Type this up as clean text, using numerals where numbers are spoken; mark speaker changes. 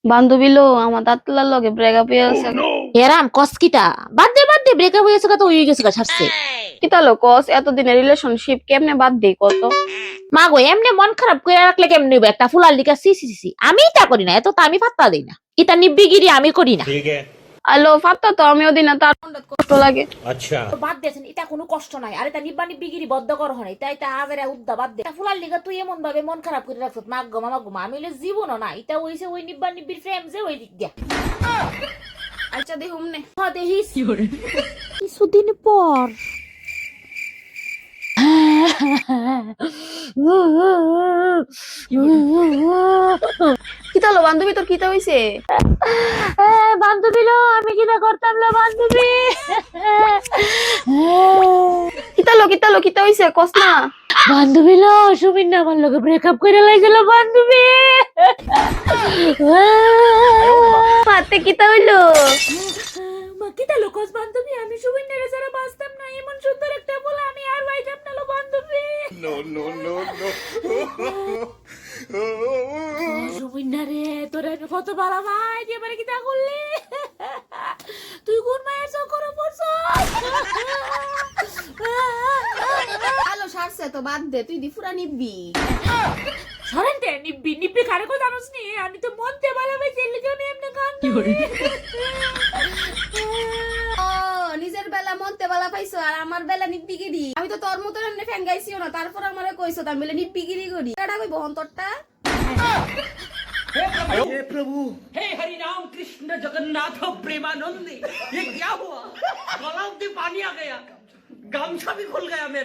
Speaker 1: বান্ধবী লো আমার দাঁতলার লগে ব্রেকআপ হয়ে গেছে।
Speaker 2: এরাম কসকিটা বাদ দে ব্রেকআপ হয়ে গেছে তো হয়ে গেছে ছাড়ছে।
Speaker 1: কিতা লো কস এতদিনের রিলেশনশিপ কেমনে বাদ দেই কত?
Speaker 2: মা গো এমনি মন খারাপ করে রাখলে কেমনে হইব? একটা ফুলার লিখা সি সি সি আমি তা করি না, এত তো আমি পাত্তা দিই না, এটা নিব্বিগিরি আমি করি না।
Speaker 1: আলো ফাত্তা তো আমিও দিই না, তার মনটা কষ্ট লাগে।
Speaker 3: আচ্ছা
Speaker 2: বাদ দেছেন, এটা কোনো কষ্ট নাই, আর এটা নিব্বা নিব্বিগিরি বদ্ধ কর হয় তাই তা আজের উদ্দা বাদ দে। ফুলার লিখা তুই এমন ভাবে মন খারাপ করে রাখছ মা গো মা আমি হইলে জীবনও না, এটা হইছে ওই নিব্বা নিব্বির প্রেম যে ওই দিক দিয়া।
Speaker 1: আচ্ছা দেখুম নে।
Speaker 2: হ্যাঁ দেখিস কিছুদিন পর
Speaker 1: কিতা লো বান্ধবী তোর কিতা হইছে?
Speaker 2: বান্ধবী লো আমি কিনা করতাম লো বান্ধবী।
Speaker 1: কিতা লো কিতা হইছে কস না।
Speaker 2: বান্ধবী লো সুমিন না আমার লোকে ব্রেকআপ করে লাইছিল বান্ধবী।
Speaker 1: হাতে কিতা হইলো?
Speaker 2: মা কিতা লোকস বান্ধবী আমি সুমিন না ছাড়া বাঁচতাম না, এমন সুন্দর একটা বলে আমি আর বাইতাম না লো বান্ধবী। সুমিন না রে তোর আমি কত বাড়া ভাই দিয়ে মানে কিতা করলি তুই কোন মায়ের চক্করে পড়ছ?
Speaker 1: আলো সারছে তো বাদ দে, তুই দিফুরা নিবি।
Speaker 2: সরেনতে নিব্বি নিব্বি কারে কো জানোস নি, আমি তো মনতে ভালো ভাই চেল্লি আমি এমনি গান করি।
Speaker 1: ও নিজের বেলা মনতে বেলা পাইছো আর আমার বেলা নিব্বিগিরি। আমি তো তোর মতো এমনি ফ্যান গাইছিও না, তারপর আমারে কইছো আমি বলে নিব্বিগিরি করি। কেডা কইব অন্তরটা?
Speaker 4: हे प्रभु हे हरि राम कृष्ण जगन्नाथ प्रेमानंद ये क्या हुआ? गला में पानी आ गया, गामछा भी खुल गया मेरा।